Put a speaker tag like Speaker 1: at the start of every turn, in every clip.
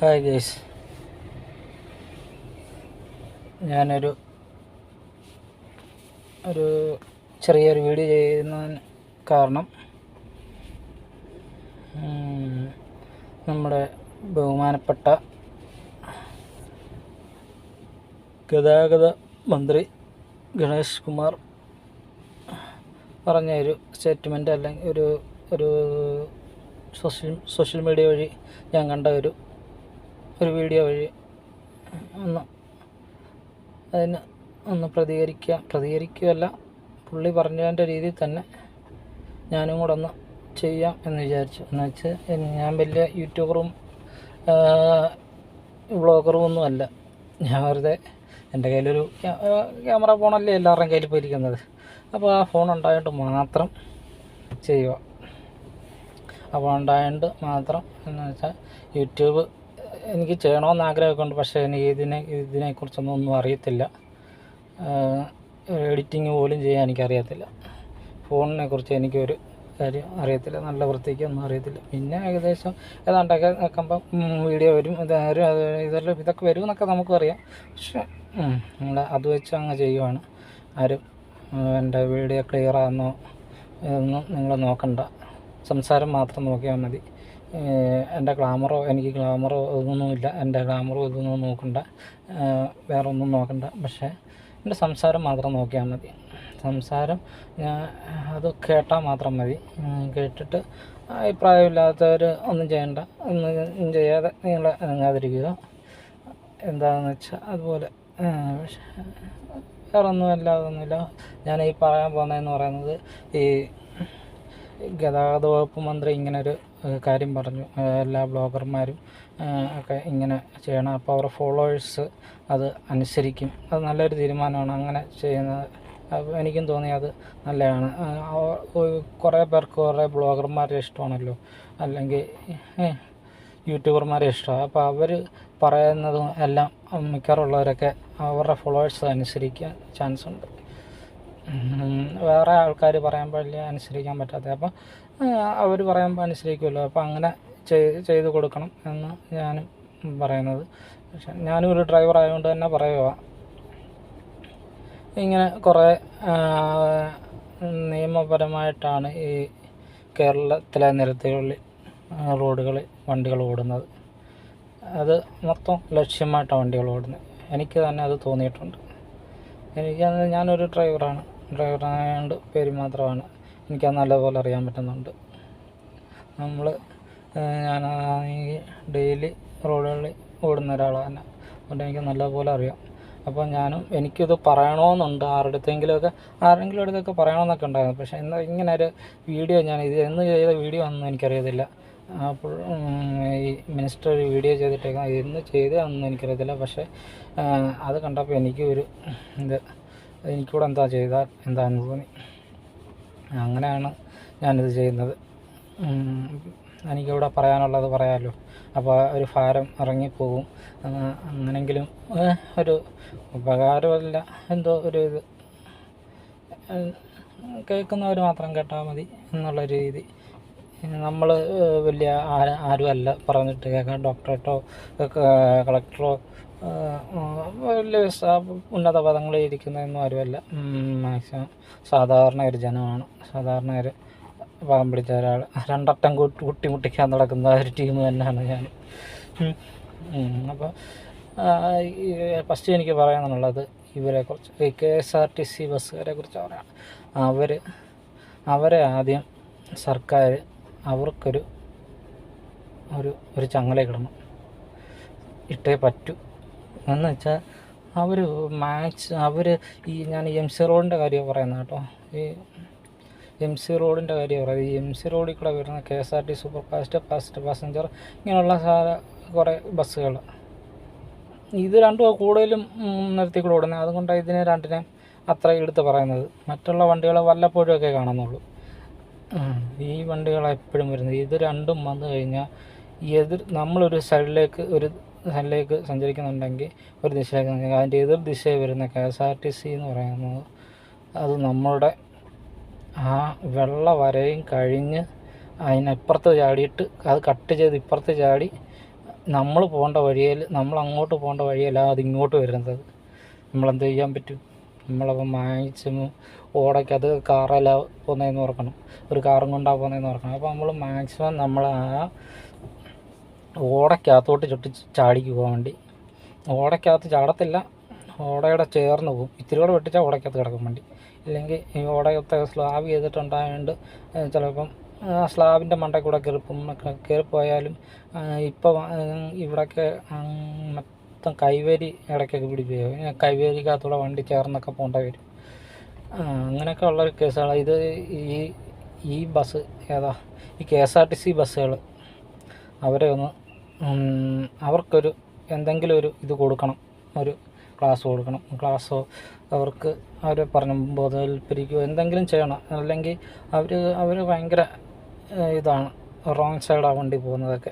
Speaker 1: Hi guys, ഞാനൊരു ചെറിയൊരു video ചെയ്യുന്നതിന് കാരണം നമ്മുടെ ബഹുമാനപ്പെട്ട ഗതാഗത മന്ത്രി ഗണേഷ് കുമാർ പറഞ്ഞ ഒരു സ്റ്റേറ്റ്മെൻറ്റ് അല്ലെങ്കിൽ ഒരു സോഷ്യൽ മീഡിയ വഴി ഞാൻ കണ്ട ഒരു വീഡിയോ വഴി ഒന്ന് പ്രതികരിക്കുകയല്ല, പുള്ളി പറഞ്ഞതിൻ്റെ രീതിയിൽ തന്നെ ഞാനും കൂടെ ഒന്ന് ചെയ്യാം എന്ന് വിചാരിച്ചു. എന്ന് വെച്ച് ഞാൻ വലിയ യൂട്യൂബറും വ്ളോഗറും ഒന്നും അല്ല. ഞാൻ വെറുതെ എൻ്റെ കയ്യിലൊരു ക്യാമറ ഫോണല്ലേ എല്ലാവരുടെയും കയ്യിൽ പോയിരിക്കുന്നത്. അപ്പോൾ ആ ഫോൺ ഉണ്ടായിട്ട് മാത്രം ചെയ്യുക. അപ്പോൾ ഉണ്ടായിട്ട് മാത്രം എന്ന് വെച്ചാൽ യൂട്യൂബ് എനിക്ക് ചെയ്യണമെന്ന് ആഗ്രഹമൊക്കെ ഉണ്ട്. പക്ഷേ എനിക്ക് ഇതിനെക്കുറിച്ചൊന്നും അറിയത്തില്ല. എഡിറ്റിങ് പോലും ചെയ്യാൻ എനിക്കറിയത്തില്ല. ഫോണിനെ കുറിച്ച് എനിക്കൊരു കാര്യം അറിയത്തില്ല, നല്ല വൃത്തിക്കൊന്നും അറിയത്തില്ല. പിന്നെ ഏകദേശം ഏതാണ്ടൊക്കെ നോക്കുമ്പം വീഡിയോ വരും, ഇതൊക്കെ വരും എന്നൊക്കെ നമുക്കും അറിയാം. പക്ഷേ നമ്മൾ അത് വെച്ച് അങ്ങ് ചെയ്യുവാണ്. ആരും എൻ്റെ വീഡിയോ ക്ലിയറാണെന്നോ ഇതൊന്നും നിങ്ങൾ നോക്കണ്ട, സംസാരം മാത്രം നോക്കിയാൽ മതി. എൻ്റെ എനിക്ക് ഗ്ലാമറോ ഇതൊന്നുമില്ല. എൻ്റെ ഗ്ലാമറോ ഇതൊന്നും നോക്കണ്ട, വേറെ ഒന്നും നോക്കണ്ട. പക്ഷേ എൻ്റെ സംസാരം മാത്രം നോക്കിയാൽ മതി. സംസാരം അത് കേട്ടാൽ മാത്രം മതി. കേട്ടിട്ട് അഭിപ്രായമില്ലാത്തവർ ഒന്നും ചെയ്യണ്ട, ഒന്നും ചെയ്യാതെ നിങ്ങൾ ഇറങ്ങാതിരിക്കുക. എന്താണെന്ന് വെച്ചാൽ അതുപോലെ. പക്ഷേ വേറെ ഒന്നുമില്ല. ഞാൻ ഈ പറയാൻ പോകുന്നതെന്ന് പറയുന്നത്, ഈ ഗതാഗത വകുപ്പ് മന്ത്രി ഇങ്ങനൊരു കാര്യം പറഞ്ഞു, എല്ലാ ബ്ലോഗർമാരും ഒക്കെ ഇങ്ങനെ ചെയ്യണം, അപ്പോൾ അവരുടെ ഫോളോവേഴ്സ് അത് അനുസരിക്കും. അത് നല്ലൊരു തീരുമാനമാണ് അങ്ങനെ ചെയ്യുന്നത്. അപ്പോൾ എനിക്കും തോന്നി അത് നല്ലതാണ്. കുറേ പേർക്ക് കുറേ ബ്ലോഗർമാരെ ഇഷ്ടമാണല്ലോ, അല്ലെങ്കിൽ യൂട്യൂബർമാരെ ഇഷ്ടമാണ്. അപ്പോൾ അവർ പറയുന്നതും എല്ലാം മിക്കവാറുള്ളവരൊക്കെ അവരുടെ ഫോളോവേഴ്സ് അനുസരിക്കാൻ ചാൻസ് ഉണ്ട്. വേറെ ആൾക്കാർ പറയുമ്പോഴല്ലേ അനുസരിക്കാൻ പറ്റാത്ത. അപ്പം അവർ പറയുമ്പോൾ അനുസരിക്കുമല്ലോ. അപ്പോൾ അങ്ങനെ ചെയ്ത് കൊടുക്കണം എന്ന് ഞാനും പറയുന്നത്. പക്ഷേ ഞാനും ഒരു ഡ്രൈവർ ആയതുകൊണ്ട് തന്നെ പറയുക, ഇങ്ങനെ കുറേ നിയമപരമായിട്ടാണ് ഈ കേരളത്തിലെ നിരത്തുകളിൽ റോഡുകളിൽ വണ്ടികൾ ഓടുന്നത്. അത് മൊത്തം ലക്ഷ്യമായിട്ടാണ് വണ്ടികൾ ഓടുന്നത്. എനിക്ക് തന്നെ അത് തോന്നിയിട്ടുണ്ട്. ഞാനൊരു ഡ്രൈവറായതുകൊണ്ട് പേര് മാത്രമാണ് എനിക്കത് നല്ലപോലെ അറിയാൻ പറ്റുന്നുണ്ട്. ഞാനാണെങ്കിൽ ഡെയിലി റോഡുകളിൽ ഓടുന്ന ഒരാളാണ്. അതുകൊണ്ട് എനിക്ക് നല്ലപോലെ അറിയാം. അപ്പോൾ എനിക്കിത് പറയണമെന്നുണ്ട്, ആരെങ്കിലും അടുത്തൊക്കെ പറയണമെന്നൊക്കെ ഉണ്ടായിരുന്നു. പക്ഷേ ഇങ്ങനെ ഒരു വീഡിയോ എന്ന് ചെയ്ത വീഡിയോ ഒന്നും എനിക്കറിയത്തില്ല. അപ്പോൾ ഈ മിനിസ്റ്റർ ഒരു വീഡിയോ ചെയ്തിട്ടേക്കാം, എന്ന് ചെയ്തതൊന്നും എനിക്കറിയത്തില്ല. പക്ഷേ അത് കണ്ടപ്പോൾ എനിക്കൂടെ എന്താണെന്ന് തോന്നി. അങ്ങനെയാണ് ഞാനിത് ചെയ്യുന്നത്. എനിക്കിവിടെ പറയാനുള്ളത് പറയാമല്ലോ. അപ്പോൾ ഒരു ഭാരം ഇറങ്ങിപ്പോകും. അങ്ങനെങ്കിലും ഒരു ഉപകാരമല്ല, എന്തോ ഇത് കേൾക്കുന്നവർ മാത്രം കേട്ടാൽ മതി എന്നുള്ള രീതി. നമ്മൾ വലിയ ആരുമല്ല പറഞ്ഞിട്ട് കേൾക്കാൻ. ഡോക്ടറേറ്റോ കളക്ടറോ വലിയ ഉന്നത പദങ്ങളിൽ ഇരിക്കുന്നതൊന്നും ആരുമല്ല. മാക്സിമം സാധാരണ ഒരു ജനമാണ്. സാധാരണ ഒരു പാവം പിടിച്ച ഒരാൾ, രണ്ടറ്റം മുട്ടിക്കാൻ നടക്കുന്ന ഒരു ടീം തന്നെയാണ് ഞാൻ. അപ്പോൾ ഫസ്റ്റ് എനിക്ക് പറയാനുള്ളത് ഇവരെക്കുറിച്ച്, ഈ KSRTC ബസ്സുകാരെ കുറിച്ച് പറയാം. അവരെ ആദ്യം സർക്കാർ അവർക്കൊരു ചങ്ങലയിടണം, ഇട്ടേ പറ്റൂ. എന്ന് വെച്ചാൽ ഞാൻ MC റോഡിൻ്റെ കാര്യം പറയുന്നത് കേട്ടോ. ഈ MC റോഡിൻ്റെ കാര്യം പറയുന്നത്, ഈ MC റോഡിൽ കൂടെ വരുന്ന KSRTC സൂപ്പർ ഫാസ്റ്റ് പാസഞ്ചർ ഇങ്ങനെയുള്ള കുറേ ബസ്സുകൾ, ഇത് രണ്ടും കൂടുതലും നിരത്തിക്കൂടെ ഓടുന്നത്. അതുകൊണ്ട് ഇതിനെ രണ്ടിനെ അത്ര എടുത്ത് പറയുന്നത്. മറ്റുള്ള വണ്ടികൾ വല്ലപ്പോഴും ഒക്കെ കാണുന്നുള്ളൂ. ഈ വണ്ടികളാണ് എപ്പോഴും വരുന്നത്. ഇത് രണ്ടും വന്നു കഴിഞ്ഞാൽ നമ്മളൊരു സൈഡിലേക്ക് സഞ്ചരിക്കുന്നുണ്ടെങ്കിൽ, ഒരു ദിശയിലേക്ക്, അതിൻ്റെ എതിർ ദിശയിൽ വരുന്ന KSRTC എന്ന് പറയുന്നത്, അത് നമ്മളുടെ ആ വെള്ള വരയും കഴിഞ്ഞ് അതിനപ്പുറത്ത് ചാടിയിട്ട് അത് കട്ട് ചെയ്ത് ഇപ്പുറത്ത് ചാടി നമ്മൾ പോകേണ്ട വഴിയിൽ, നമ്മൾ അങ്ങോട്ട് പോകേണ്ട വഴിയല്ല അതിങ്ങോട്ട് വരുന്നത്. നമ്മളെന്ത് ചെയ്യാൻ പറ്റും? നമ്മളപ്പോൾ മാക്സിമം ഓടയ്ക്കത് കാറല്ല പോകുന്നതെന്ന് ഓർക്കണം, ഒരു കാറും കൊണ്ടാണ് പോകുന്നതെന്ന് ഓർക്കണം. അപ്പോൾ നമ്മൾ മാക്സിമം നമ്മൾ ആ ഓടയ്ക്കകത്തോട്ട് ചാടിക്ക് പോകാൻ വേണ്ടി. ഓടയ്ക്കകത്ത് ചാടത്തില്ല, ഓടയുടെ ചേർന്ന് പോകും. ഇത്തിരി കൂടെ വെട്ടിച്ചാൽ ഓടയ്ക്കകത്ത് കിടക്കും വണ്ടി. ഇല്ലെങ്കിൽ ഈ ഓടയത്തെ സ്ലാബ് ചെയ്തിട്ടുണ്ടായതുകൊണ്ട് ചിലപ്പം സ്ലാബിൻ്റെ മണ്ടയിൽ കൂടെ കയറിപ്പോയാലും ഇപ്പോൾ ഇവിടെയൊക്കെ മൊത്തം കൈവരി ഇടയ്ക്കൊക്കെ പിടിപ്പിക്കും. കൈവരിക്കകത്തൂടെ വണ്ടി ചേർന്നൊക്കെ പോകേണ്ട വരും. അങ്ങനെയൊക്കെ ഉള്ളൊരു കേസുകളാണ് ഇത്. ഈ ബസ് ഏതാ, ഈ KSRTC ബസ്സുകൾ, അവരെ ഒന്ന് അവർക്കൊരു എന്തെങ്കിലും ഒരു ഇത് കൊടുക്കണം, ഒരു ക്ലാസ് കൊടുക്കണം. ക്ലാസ്സോ അവർക്ക് അവരെ പറഞ്ഞ് ബോധവൽക്കരിക്കുകയോ എന്തെങ്കിലും ചെയ്യണം. അല്ലെങ്കിൽ അവർ ഭയങ്കര ഇതാണ്, റോങ് സൈഡാണ് വണ്ടി പോകുന്നതൊക്കെ.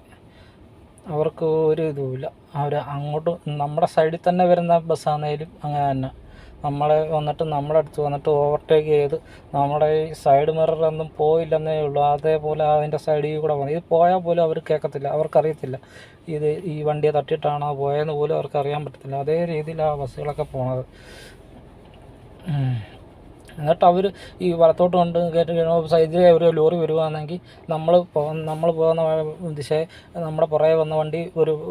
Speaker 1: അവർക്ക് ഒരു ഇതുമില്ല. അവർ അങ്ങോട്ട് നമ്മുടെ സൈഡിൽ തന്നെ വരുന്ന ബസ്സാണെങ്കിലും അങ്ങനെ തന്നെ നമ്മളെ വന്നിട്ട് നമ്മുടെ അടുത്ത് വന്നിട്ട് ഓവർടേക്ക് ചെയ്ത് നമ്മുടെ ഈ സൈഡ് മിററൊന്നും പോയില്ലെന്നേ ഉള്ളൂ, അതേപോലെ അതിൻ്റെ സൈഡിൽ കൂടെ പോകുന്നത്. ഇത് പോയാൽ പോലും അവർ കേൾക്കത്തില്ല, അവർക്കറിയത്തില്ല ഇത് ഈ വണ്ടിയെ തട്ടിയിട്ടാണോ പോയതെന്ന് പോലും അവർക്ക് അറിയാൻ പറ്റത്തില്ല. അതേ രീതിയിലാണ് ബസ്സുകളൊക്കെ പോണത്. എന്നിട്ട് അവർ ഈ വലത്തോട്ട് കൊണ്ട് കയറ്റി സൈഡിൽ ഒരു ലോറി വരുവാണെങ്കിൽ നമ്മൾ പോകുന്ന ദിശയെ നമ്മുടെ പുറകെ വന്ന വണ്ടി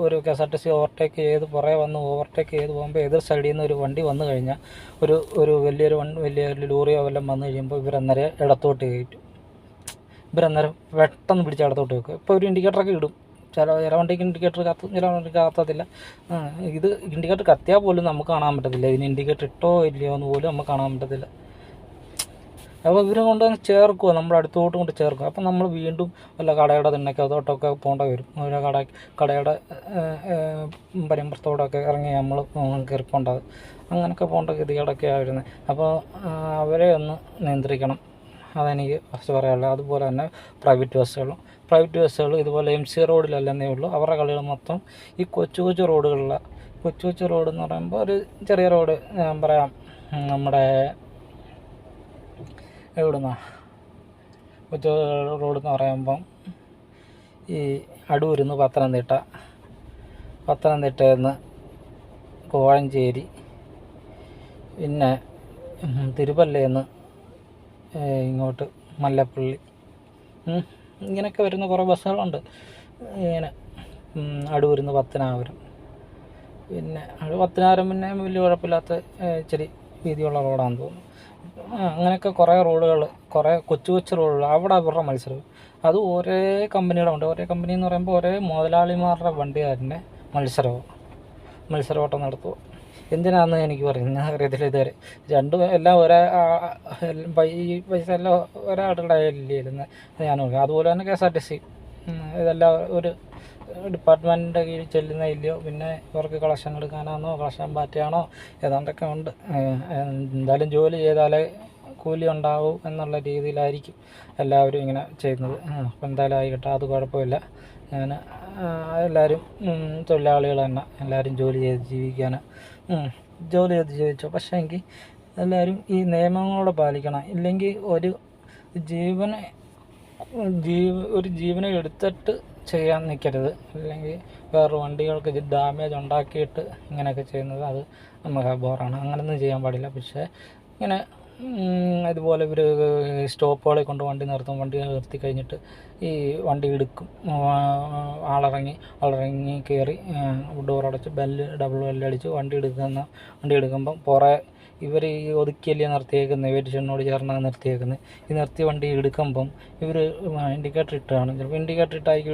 Speaker 1: ഒരു KSRTC ഓവർടേക്ക് ചെയ്ത് പുറകെ വന്ന് ഓവർടേക്ക് ചെയ്ത് പോകുമ്പോൾ എതിർ സൈഡിൽ നിന്ന് ഒരു വണ്ടി വന്നു കഴിഞ്ഞാൽ ഒരു വലിയൊരു ലോറിയോ വല്ലതും വന്നു കഴിയുമ്പോൾ ഇവരന്നേരം ഇടത്തോട്ട് കയറ്റും. ഇവരന്നേരം പെട്ടെന്ന് പിടിച്ച് ഇടത്തോട്ട് വെക്കും. ഇപ്പോൾ ഒരു ഇൻഡിക്കേറ്ററൊക്കെ ഇടും. ചില വണ്ടിക്ക് ഇൻഡിക്കേറ്റർ കത്തും, ചില വണ്ടിക്ക് കത്തത്തില്ല. ഇത് ഇൻഡിക്കേറ്റർ കത്തിയാൽ പോലും നമുക്ക് കാണാൻ പറ്റത്തില്ല, ഇതിന് ഇൻഡിക്കേറ്റർ ഇട്ടോ ഇല്ലയോ എന്ന് പോലും നമുക്ക് കാണാൻ പറ്റത്തില്ല. അപ്പോൾ ഇവരെ കൊണ്ട് ചേർക്കുക, നമ്മുടെ അടുത്തോട്ട് കൊണ്ട് ചേർക്കുക. അപ്പം നമ്മൾ വീണ്ടും വല്ല കടയുടെ തിണ്ണക്കകത്തോട്ടൊക്കെ പോകേണ്ട വരും. ഒരു കടയുടെ പരിമ്പുറത്തോടൊക്കെ ഇറങ്ങി നമ്മൾ കയറിപ്പോണ്ടത്, അങ്ങനെയൊക്കെ പോകേണ്ട ഗതികളൊക്കെയാണ് വരുന്നത്. അപ്പോൾ അവരെ ഒന്ന് നിയന്ത്രിക്കണം, അതെനിക്ക് ഫസ്റ്റ് പറയാനുള്ളത്. അതുപോലെ തന്നെ പ്രൈവറ്റ് ബസ്സുകൾ ഇതുപോലെ MC റോഡിലല്ലെന്നേ ഉള്ളൂ. അവരുടെ കളികൾ മൊത്തം ഈ കൊച്ചു റോഡുകളിലാണ്. കൊച്ചു റോഡ് എന്ന് പറയുമ്പോൾ ഒരു ചെറിയ റോഡ്, ഞാൻ പറയാം, നമ്മുടെ എവിടുന്ന കൊച്ചു റോഡെന്ന് പറയുമ്പം ഈ അടൂരിൽ നിന്ന് പത്തനംതിട്ടയിൽ നിന്ന് കോഴഞ്ചേരി, പിന്നെ തിരുവല്ലയിൽ നിന്ന് ഇങ്ങോട്ട് മല്ലപ്പള്ളി, ഇങ്ങനെയൊക്കെ വരുന്ന കുറേ ബസ്സുകളുണ്ട്. ഇങ്ങനെ അടൂരിൽ നിന്ന് പത്തനാപുരം, പിന്നെ പത്തനാപുരം പിന്നെ വലിയ കുഴപ്പമില്ലാത്ത ഇച്ചിരി വീതിയുള്ള റോഡാണെന്ന് തോന്നുന്നു. അങ്ങനെയൊക്കെ കുറേ റോഡുകൾ, കുറേ കൊച്ചു റോഡുകൾ, അവിടെ അവരുടെ മത്സരം. അത് ഒരേ കമ്പനിയുടെ ഉണ്ട്. ഒരേ കമ്പനി എന്ന് പറയുമ്പോൾ ഒരേ മുതലാളിമാരുടെ വണ്ടി തന്നെ മത്സരഓട്ടം നടത്തുക. എന്തിനാണെന്ന് എനിക്ക് പറയുന്നത് അറിയത്തില്ല ഇതുവരെ. രണ്ടും എല്ലാം ഈ പൈസ എല്ലാം ഒരാളുടെ കയ്യിലില്ലെന്ന് ഞാൻ നോക്കുക. അതുപോലെ തന്നെ KSRTC ഇതെല്ലാം ഒരു ഡിപ്പാർട്ട്മെൻറ്റിൻ്റെ കീഴിൽ ചെല്ലുന്ന ഇല്ലയോ, പിന്നെ ഇവർക്ക് കളക്ഷൻ എടുക്കാനാണോ കളക്ഷൻ പാറ്റയാണോ ഏതാണ്ടൊക്കെ ഉണ്ട്. എന്തായാലും ജോലി ചെയ്താലേ കൂലി ഉണ്ടാവും എന്നുള്ള രീതിയിലായിരിക്കും എല്ലാവരും ഇങ്ങനെ ചെയ്യുന്നത്. അപ്പോൾ എന്തായാലും ആയിക്കോട്ടെ, അത് കുഴപ്പമില്ല. ഞാൻ എല്ലാവരും തൊഴിലാളികൾ തന്നെ, എല്ലാവരും ജോലി ചെയ്ത് ജീവിച്ചോ. പക്ഷേ എങ്കിൽ എല്ലാവരും ഈ നിയമങ്ങളോട് പാലിക്കണം. ഇല്ലെങ്കിൽ ഒരു ജീവനെ എടുത്തിട്ട് ചെയ്യാൻ നിൽക്കരുത്. അല്ലെങ്കിൽ വേറെ വണ്ടികൾക്ക് ഡാമേജ് ഉണ്ടാക്കിയിട്ട് ഇങ്ങനെയൊക്കെ ചെയ്യുന്നത് അത് നമുക്ക് ബോറാണ്. അങ്ങനെയൊന്നും ചെയ്യാൻ പാടില്ല. പക്ഷേ ഇങ്ങനെ ഇതുപോലെ ഇവർ സ്റ്റോപ്പുകളിൽ കൊണ്ട് വണ്ടി നിർത്തി കഴിഞ്ഞിട്ട് ഈ വണ്ടി എടുക്കും, ആളിറങ്ങി കയറി ഡോറടച്ച് ഡബിൾ ബെല്ലടിച്ച് വണ്ടി എടുക്കുമ്പം പുറേ ഇവർ ഈ ഒതുക്കിയല്ലേ നിർത്തിയേക്കുന്നത്, വെരിഷനോട് ചേർന്നാണ് നിർത്തിയേക്കുന്നത്. ഈ നിർത്തിയ വണ്ടി എടുക്കുമ്പം ഇവർ ഇൻഡിക്കേറ്റർ ഇട്ടാണ്, ചിലപ്പോൾ ഇൻഡിക്കേറ്റർ ഇട്ടായിരിക്കും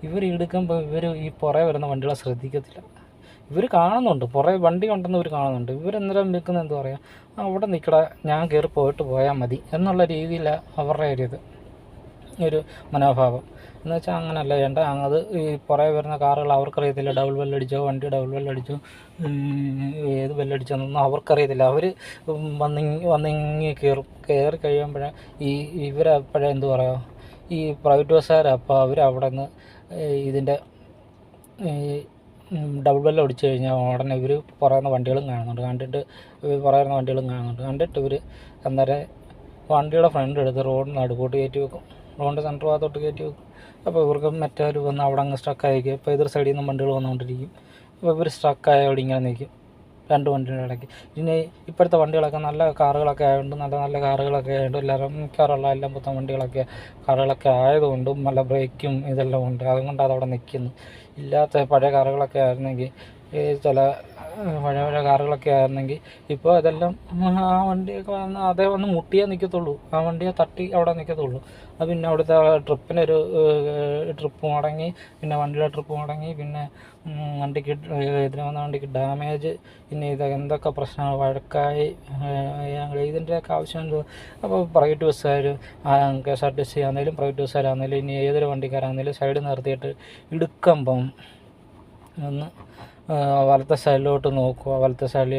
Speaker 1: ഇവർ എടുക്കുമ്പോൾ ഈ പുറകെ വരുന്ന വണ്ടികളെ ശ്രദ്ധിക്കത്തില്ല. ഇവർ കാണുന്നുണ്ട്, പുറകെ വണ്ടി ഉണ്ടെന്ന് ഇവർ കാണുന്നുണ്ട്. ഇവരെന്നേരം നിൽക്കുന്നത് എന്താ പറയുക, അവിടെ നിൽക്കടാ, ഞാൻ കയറി പോയാൽ മതി എന്നുള്ള രീതിയിലാണ് അവരുടെ ഒരു മനോഭാവം. എന്ന് വെച്ചാൽ അങ്ങനെയല്ല വേണ്ട. അത് ഈ പുറകെ വരുന്ന കാറുകൾ അവർക്കറിയത്തില്ല, വണ്ടി ഡബിൾ ബെല്ലടിച്ചോ ഏത് ബെല്ലടിച്ചോന്നൊന്നും അവർക്കറിയത്തില്ല. അവർ വന്നിങ്ങി കയറി കഴിയുമ്പോഴേ ഇവരെപ്പോഴേ എന്ത് പറയുക, ഈ പ്രൈവറ്റ് ബസ്സുകാരാണ്. അപ്പോൾ അവരവിടെ നിന്ന് ഇതിൻ്റെ ഡബിൾ ബെല്ല് അടിച്ചു കഴിഞ്ഞാൽ ഉടനെ ഇവർ പറയുന്ന വണ്ടികളും കാണുന്നുണ്ട്. കണ്ടിട്ട് ഇവർ അന്നേരം വണ്ടിയുടെ ഫ്രണ്ട് എടുത്ത് റോഡിന് നടുക്കോട്ട് കയറ്റി വെക്കും. റോഡിൻ്റെ സെൻറ്റർ ഭാഗത്തോട്ട് കയറ്റി വെക്കും. അപ്പോൾ ഇവർക്ക് മറ്റൊരു വന്ന് അവിടെ അങ്ങ് സ്ട്രക്കായിരിക്കും. ഇപ്പോൾ എതിർ സൈഡിൽ നിന്ന് വണ്ടികൾ വന്നുകൊണ്ടിരിക്കും. അപ്പോൾ ഇവർ സ്ട്രക്കായ അവിടെ ഇങ്ങനെ നിൽക്കും, രണ്ട് വണ്ടിയുടെ ഇടയ്ക്ക്. പിന്നെ ഇപ്പോഴത്തെ വണ്ടികളൊക്കെ നല്ല കാറുകളൊക്കെ ആയതുകൊണ്ട്, നല്ല നല്ല കാറുകളൊക്കെ ആയതുകൊണ്ട്, എല്ലാവരും മിക്കവാറുള്ള എല്ലാം പുത്തൻ വണ്ടികളൊക്കെ കാറുകളൊക്കെ ആയതുകൊണ്ടും നല്ല ബ്രേക്കും ഇതെല്ലാം ഉണ്ട്. അതുകൊണ്ട് അതവിടെ നിൽക്കുന്നു. ഇല്ലാത്ത പഴയ കാറുകളൊക്കെ ആയിരുന്നെങ്കിൽ, ചില പഴയ പഴയ കാറുകളൊക്കെ ആയിരുന്നെങ്കിൽ ഇപ്പോൾ ഇതെല്ലാം ആ വണ്ടിയൊക്കെ വന്ന് അതേ വന്ന് മുട്ടിയേ നിൽക്കത്തുള്ളൂ, ആ വണ്ടിയെ തട്ടി അവിടെ നിൽക്കത്തുള്ളൂ. അത് പിന്നെ അവിടുത്തെ ട്രിപ്പിനൊരു ട്രിപ്പ് മുടങ്ങി, പിന്നെ വണ്ടിയുടെ ട്രിപ്പ് മുടങ്ങി, പിന്നെ വണ്ടിക്ക് ഇതിന് വന്ന വണ്ടിക്ക് ഡാമേജ്, പിന്നെ ഇത് എന്തൊക്കെ പ്രശ്നങ്ങൾ വഴക്കായി. ഇതിൻ്റെയൊക്കെ ആവശ്യം എന്തോ. അപ്പോൾ പ്രൈവറ്റ് ബസ്സുകാർ, KSRTC ആണെങ്കിലും പ്രൈവറ്റ് ബസ്സുകാരാണെങ്കിലും ഇനി ഏതൊരു വണ്ടിക്കാരാണെങ്കിലും സൈഡിൽ നിർത്തിയിട്ട് ഇടുക്കുമ്പം ഒന്ന് വലത്തെ സൈഡിലോട്ട് നോക്കുക. വലത്തെ സൈഡിൽ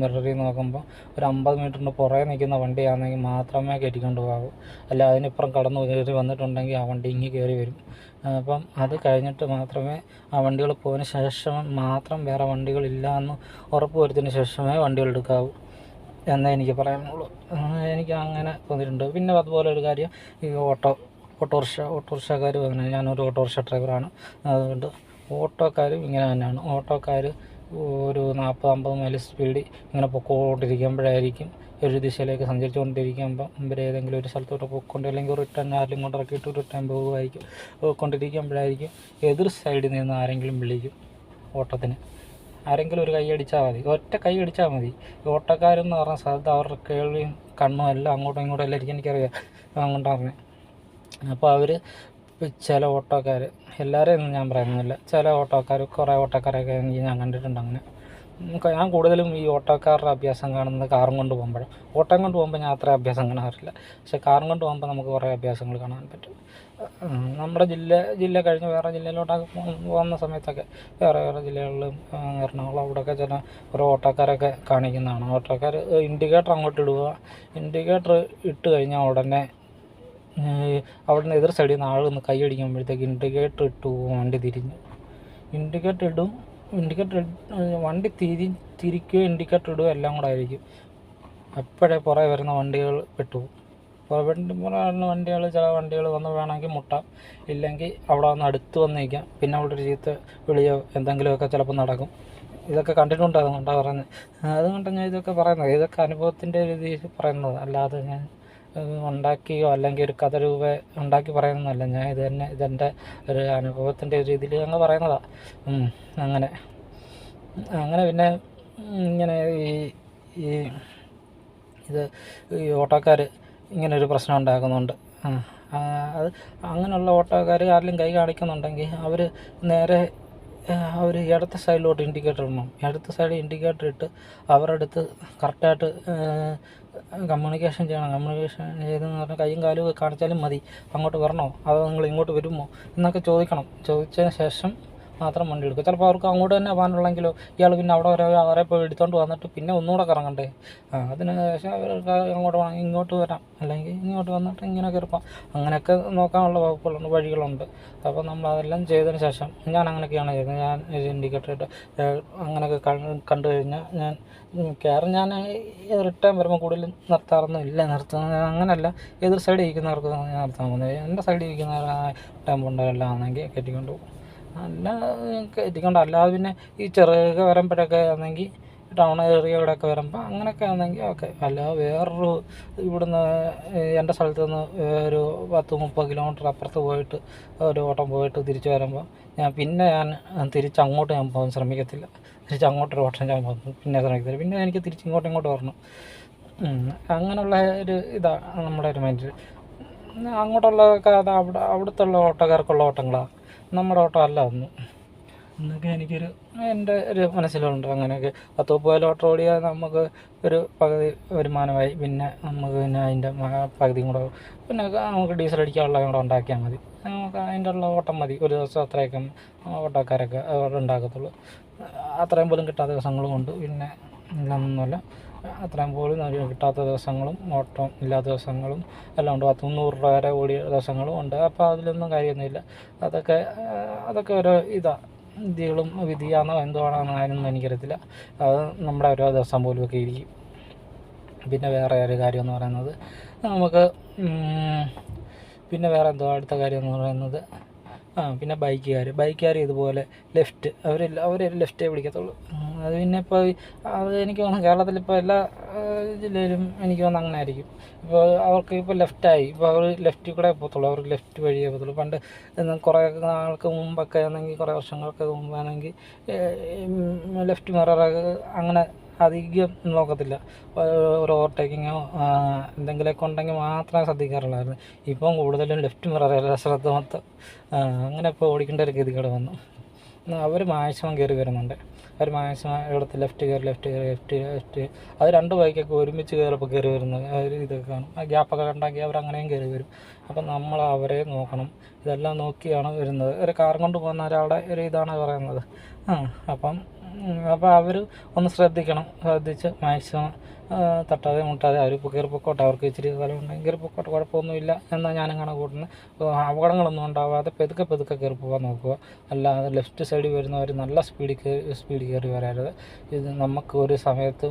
Speaker 1: മിററിൽ നോക്കുമ്പോൾ ഒരു 50 മീറ്ററിന് പുറകെ നിൽക്കുന്ന വണ്ടിയാണെങ്കിൽ മാത്രമേ കയറ്റിക്കൊണ്ട് പോകാവൂ. അല്ല അതിനിപ്പുറം കടന്നു കയറി വന്നിട്ടുണ്ടെങ്കിൽ ആ വണ്ടി ഇങ്ങ് കയറി വരും. അപ്പം അത് കഴിഞ്ഞിട്ട് മാത്രമേ ആ വണ്ടികൾ പോയതിന് ശേഷം മാത്രം വേറെ വണ്ടികളില്ല എന്ന് ഉറപ്പ് വരുത്തിയതിന് ശേഷമേ വണ്ടികൾ എടുക്കാവൂ എന്നേ എനിക്ക് പറയാനുള്ളൂ. എനിക്ക് അങ്ങനെ തോന്നിയിട്ടുണ്ട്. പിന്നെ അതുപോലെ ഒരു കാര്യം, ഈ ഓട്ടോറിക്ഷക്കാർ അങ്ങനെ, ഞാനൊരു ഓട്ടോറിക്ഷ ഡ്രൈവറാണ്. അതുകൊണ്ട് ഓട്ടോക്കാരും ഇങ്ങനെ തന്നെയാണ്. ഓട്ടോക്കാർ ഒരു 40-50 മൈൽ സ്പീഡിൽ ഇങ്ങനെ പൊക്കോണ്ടിരിക്കുമ്പോഴായിരിക്കും, ഒരു ദിശയിലേക്ക് സഞ്ചരിച്ചുകൊണ്ടിരിക്കുമ്പോൾ ഇവർ ഏതെങ്കിലും ഒരു സ്ഥലത്തോട്ട് പോയിക്കൊണ്ട്, അല്ലെങ്കിൽ റിട്ടേൺ ആരെങ്കിലും കൊണ്ട് ഇറക്കിയിട്ട് റിട്ടേൺ പോകുമായിരിക്കും. പോയിക്കൊണ്ടിരിക്കുമ്പോഴായിരിക്കും എതിർ സൈഡിൽ നിന്ന് ആരെങ്കിലും വിളിക്കും ഓട്ടത്തിന്. ആരെങ്കിലും ഒരു കൈ അടിച്ചാൽ മതി, ഒറ്റ കൈ അടിച്ചാൽ മതി. ഈ ഓട്ടക്കാരെന്ന് പറഞ്ഞ സ്ഥലത്ത് അവരുടെ കേൾവിയും കണ്ണും എല്ലാം അങ്ങോട്ടും ഇങ്ങോട്ടും എല്ലാം ഇരിക്കും. എനിക്കറിയാം, അങ്ങോട്ടാണ് പറഞ്ഞത്. അപ്പോൾ അവർ ചില ഓട്ടോക്കാർ, എല്ലാവരെയും ഒന്നും ഞാൻ പറയുന്നില്ല, ചില ഓട്ടോക്കാർ, കുറേ ഓട്ടോക്കാരൊക്കെ എനിക്ക് ഞാൻ കണ്ടിട്ടുണ്ട്. അങ്ങനെ ഞാൻ കൂടുതലും ഈ ഓട്ടോക്കാരുടെ അഭ്യാസം കാണുന്നത് കാറും കൊണ്ട് പോകുമ്പോഴാണ്. ഓട്ടം കൊണ്ട് പോകുമ്പോൾ ഞാൻ അത്ര അഭ്യാസം കാണാറില്ല, പക്ഷേ കാറും കൊണ്ട് പോകുമ്പോൾ നമുക്ക് കുറേ അഭ്യാസങ്ങൾ കാണാൻ പറ്റും. നമ്മുടെ ജില്ല കഴിഞ്ഞ് വേറെ ജില്ലയിലോട്ടൊക്കെ പോകുന്ന സമയത്തൊക്കെ വേറെ ജില്ലകളിലും എറണാകുളം അവിടെയൊക്കെ ചില കുറേ ഓട്ടോക്കാരൊക്കെ കാണിക്കുന്നതാണ്. ഓട്ടോക്കാർ ഇൻഡിക്കേറ്റർ അങ്ങോട്ട് ഇടുക, ഇൻഡിക്കേറ്റർ ഇട്ട് കഴിഞ്ഞാൽ ഉടനെ അവിടുന്ന് എതിർ സൈഡിൽ നിന്ന് ആളൊന്ന് കൈ അടിക്കുമ്പോഴത്തേക്ക് ഇൻഡിക്കേറ്റർ ഇട്ടു വണ്ടി തിരിഞ്ഞു. ഇൻഡിക്കേറ്റർ ഇടും, വണ്ടി തിരിക്കുകയോ ഇൻഡിക്കേറ്റർ ഇടുകയോ എല്ലാം കൂടെ ആയിരിക്കും. അപ്പോഴേ പുറകെ വരുന്ന വണ്ടികൾ പെട്ടുപോകും. പുറകിൽ വണ്ടികൾ, ചില വണ്ടികൾ വന്ന് വേണമെങ്കിൽ മുട്ടാം, ഇല്ലെങ്കിൽ അവിടെ വന്ന് അടുത്ത് വന്ന് നിൽക്കാം. പിന്നെ അവിടെ ഒരു ചീത്ത വിളിയോ എന്തെങ്കിലുമൊക്കെ ചിലപ്പോൾ നടക്കും. ഇതൊക്കെ കണ്ടിട്ടുണ്ട്, അതുകൊണ്ടാണ് പറയുന്നത്. അതുകൊണ്ടാണ് ഞാൻ ഇതൊക്കെ പറയുന്നത്. ഇതൊക്കെ അനുഭവത്തിൻ്റെ രീതിയിൽ പറയുന്നത്, അല്ലാതെ ഞാൻ ഉണ്ടാക്കിയോ അല്ലെങ്കിൽ ഒരു കഥ രൂപ ഉണ്ടാക്കി പറയുന്നതല്ല. ഞാൻ ഇതെൻ്റെ ഒരു അനുഭവത്തിൻ്റെ രീതിയിൽ അങ്ങ് പറയുന്നതാണ്. അങ്ങനെ പിന്നെ ഇങ്ങനെ ഈ ഓട്ടോക്കാർ ഇങ്ങനൊരു പ്രശ്നം ഉണ്ടാക്കുന്നുണ്ട്. അത് അങ്ങനെയുള്ള ഓട്ടോക്കാർ ആരെങ്കിലും കൈ കാണിക്കുന്നുണ്ടെങ്കിൽ അവർ നേരെ ഇടത്തെ സൈഡിലോട്ട് ഇൻഡിക്കേറ്റർ ഇടണം. ഇടത്തെ സൈഡിൽ ഇൻഡിക്കേറ്റർ ഇട്ട് അവരുടെ അടുത്ത് കറക്റ്റായിട്ട് കമ്മ്യൂണിക്കേഷൻ ചെയ്യണം. കമ്മ്യൂണിക്കേഷൻ ചെയ്തെന്ന് പറഞ്ഞാൽ കൈയും കാലും കാണിച്ചാലും മതി. അങ്ങോട്ട് വരണോ അതോ നിങ്ങൾ ഇങ്ങോട്ട് വരുമോ എന്നൊക്കെ ചോദിക്കണം. ചോദിച്ചതിന് ശേഷം മാത്രം വണ്ടി എടുക്കുക. ചിലപ്പോൾ അവർക്ക് അങ്ങോട്ട് തന്നെ പോകാനുള്ളെങ്കിലോ ഇയാൾ പിന്നെ അവിടെ അവരെ പോയി എടുത്തുകൊണ്ട് വന്നിട്ട് പിന്നെ ഒന്നുകൂടെ കറങ്ങണ്ടേ. അതിന് ശേഷം അവർക്ക് അങ്ങോട്ട് വേണമെങ്കിൽ ഇങ്ങോട്ട് വരാം, അല്ലെങ്കിൽ ഇങ്ങോട്ട് വന്നിട്ട് ഇങ്ങനെ കയറിപ്പോം. അങ്ങനെയൊക്കെ നോക്കാനുള്ള വഴികളുണ്ട്. അപ്പോൾ നമ്മൾ അതെല്ലാം ചെയ്തതിന് ശേഷം ഞാൻ അങ്ങനെയൊക്കെയാണ് ചെയ്യുന്നത്. ഞാൻ ഇൻഡിക്കേറ്റർ ഇട്ട് അങ്ങനെയൊക്കെ കണ്ടു കഴിഞ്ഞാൽ ഞാൻ റിട്ടേൺ വരുമ്പോൾ കൂടുതലും നിർത്താറൊന്നുമില്ല. അങ്ങനെയല്ല, എതിർ സൈഡിൽ ഇരിക്കുന്നവർക്ക് ഞാൻ നിർത്താൻ പോകുന്നത്. എൻ്റെ സൈഡിൽ ഇരിക്കുന്നവർ ടൈം കൊണ്ടല്ല ആണെങ്കിൽ കയറ്റിക്കൊണ്ട് പോകും. അല്ലാതെ പിന്നെ ഈ ചെറുതൊക്കെ വരുമ്പോഴൊക്കെ ആണെങ്കിൽ ടൗൺ ഏരിയയോടൊക്കെ വരുമ്പോൾ അങ്ങനെയൊക്കെ ആണെങ്കിൽ ഓക്കെ. അല്ലാതെ വേറൊരു ഇവിടുന്ന് എൻ്റെ സ്ഥലത്ത് നിന്ന് ഒരു 10-30 കിലോമീറ്റർ അപ്പുറത്ത് പോയിട്ട് ഒരു ഓട്ടം പോയിട്ട് തിരിച്ച് വരുമ്പോൾ ഞാൻ തിരിച്ചങ്ങോട്ട് ഞാൻ പോകാൻ ശ്രമിക്കത്തില്ല. തിരിച്ചങ്ങോട്ടൊരു ഓട്ടം ഞാൻ പിന്നെ ശ്രമിക്കത്തില്ല. പിന്നെ എനിക്ക് തിരിച്ചിങ്ങോട്ട് വരണം. അങ്ങനെയുള്ള ഒരു ഇതാണ് നമ്മുടെ ഒരു മൈൻഡിൽ. അങ്ങോട്ടുള്ളതൊക്കെ അത് അവിടുത്തെ ഓട്ടക്കാർക്കുള്ള ഓട്ടങ്ങളാണ്, നമ്മുടെ ഓട്ടം അല്ല ഒന്നും എന്നൊക്കെ എൻ്റെ ഒരു മനസ്സിലുണ്ട്. അങ്ങനെയൊക്കെ 10-30 കിലോമീറ്റർ ഓടിയാൽ നമുക്ക് ഒരു പകുതി വരുമാനമായി. പിന്നെ നമുക്ക് അതിൻ്റെ പകുതിയും കൂടെ പിന്നെ നമുക്ക് ഡീസൽ അടിക്കാനുള്ള കൂടെ ഉണ്ടാക്കിയാൽ മതി. നമുക്ക് അതിൻ്റെ ഉള്ള ഓട്ടം മതി. ഒരു ദിവസം അത്രയൊക്കെ ഓട്ടക്കാരൊക്കെ അവിടെ ഉണ്ടാക്കത്തുള്ളൂ. അത്രയും പോലും കിട്ടാത്ത ദിവസങ്ങളും ഉണ്ട്. പിന്നെ ഒന്നുമല്ല, അത്രയും പോലും കിട്ടാത്ത ദിവസങ്ങളും ഓട്ടം ഇല്ലാത്ത ദിവസങ്ങളും എല്ലാം ഉണ്ട്. 100 രൂപ വരെ ഓടിയ ദിവസങ്ങളും ഉണ്ട്. അപ്പോൾ അതിലൊന്നും കാര്യമൊന്നുമില്ല. അതൊക്കെ ഓരോ വിധിയാണോ എന്തുവാണോ അതിനൊന്നും എനിക്കറിയത്തില്ല. അത് നമ്മുടെ ഓരോ ദിവസം പോലും ഒക്കെ ഇരിക്കും. പിന്നെ വേറെ ഒരു കാര്യം എന്ന് പറയുന്നത്, നമുക്ക് പിന്നെ വേറെ എന്തോ അടുത്ത കാര്യം എന്ന് പറയുന്നത്, പിന്നെ ബൈക്കുകാർ ഇതുപോലെ ലെഫ്റ്റ് അവർ ലെഫ്റ്റേ പിടിക്കത്തുള്ളൂ. അത് പിന്നെ ഇപ്പോൾ അത് എനിക്ക് തോന്നുന്നു കേരളത്തിലിപ്പോൾ എല്ലാ ജില്ലയിലും എനിക്ക് തോന്നുന്നു അങ്ങനെ ആയിരിക്കും. ഇപ്പോൾ അവർക്ക് ഇപ്പോൾ ലെഫ്റ്റായി, ഇപ്പോൾ അവർ ലെഫ്റ്റിൽ കൂടെ പോകത്തുള്ളൂ, അവർക്ക് ലെഫ്റ്റ് വഴിയേ പോകത്തുള്ളൂ. പണ്ട് കുറേ നാൾക്ക് മുമ്പൊക്കെ ആണെങ്കിൽ, കുറേ വർഷങ്ങൾക്ക് മുമ്പാണെങ്കിൽ ലെഫ്റ്റ് മിറർ അങ്ങനെ അധികം നോക്കത്തില്ല. ഒരു ഓവർടേക്കിങ്ങോ എന്തെങ്കിലുമൊക്കെ ഉണ്ടെങ്കിൽ മാത്രമേ ശ്രദ്ധിക്കാറുള്ളായിരുന്നു. ഇപ്പം കൂടുതലും ലെഫ്റ്റ് മിററിൽ ശ്രദ്ധ മൊത്തം. അങ്ങനെ ഇപ്പോൾ ഓടിക്കേണ്ട ഒരു ഗതികേട് വന്നു. അവർ മാക്സിമം കയറി വരുന്നുണ്ട്. അവർ മാക്സിമം ഇവിടുത്തെ ലെഫ്റ്റ് അത് 2 ബൈക്കൊക്കെ ഒരുമിച്ച് കയറിപ്പോൾ കയറി വരുന്നത് ഇതൊക്കെ കാണും. ആ ഗ്യാപ്പൊക്കെ കണ്ടാക്കി അവർ അങ്ങനെയും കയറി വരും. അപ്പം നമ്മൾ അവരെ നോക്കണം. ഇതെല്ലാം നോക്കിയാണ് വരുന്നത്. ഒരു കാറും കൊണ്ട് പോകുന്ന ഒരാളുടെ ഒരു ഇതാണ് പറയുന്നത്. അപ്പം അവർ ഒന്ന് ശ്രദ്ധിച്ച് മാക്സിമം തട്ടാതെ മുട്ടാതെ അവരിപ്പോൾ കയറി പൊക്കോട്ടെ. അവർക്ക് ഇച്ചിരി സ്ഥലം ഉണ്ടെങ്കിൽ കയറി പൊക്കോട്ടെ, കുഴപ്പമൊന്നുമില്ല എന്നാൽ ഞാനങ്ങനെ കൂട്ടുന്നത്. അപകടങ്ങളൊന്നും ഉണ്ടാവാതെ പെതുക്കെ കയറി പോകാൻ നോക്കുക. അല്ലാതെ ലെഫ്റ്റ് സൈഡിൽ വരുന്നവർ നല്ല സ്പീഡിൽ കയറി വരരുത്. ഇത് നമുക്ക് ഒരു സമയത്ത്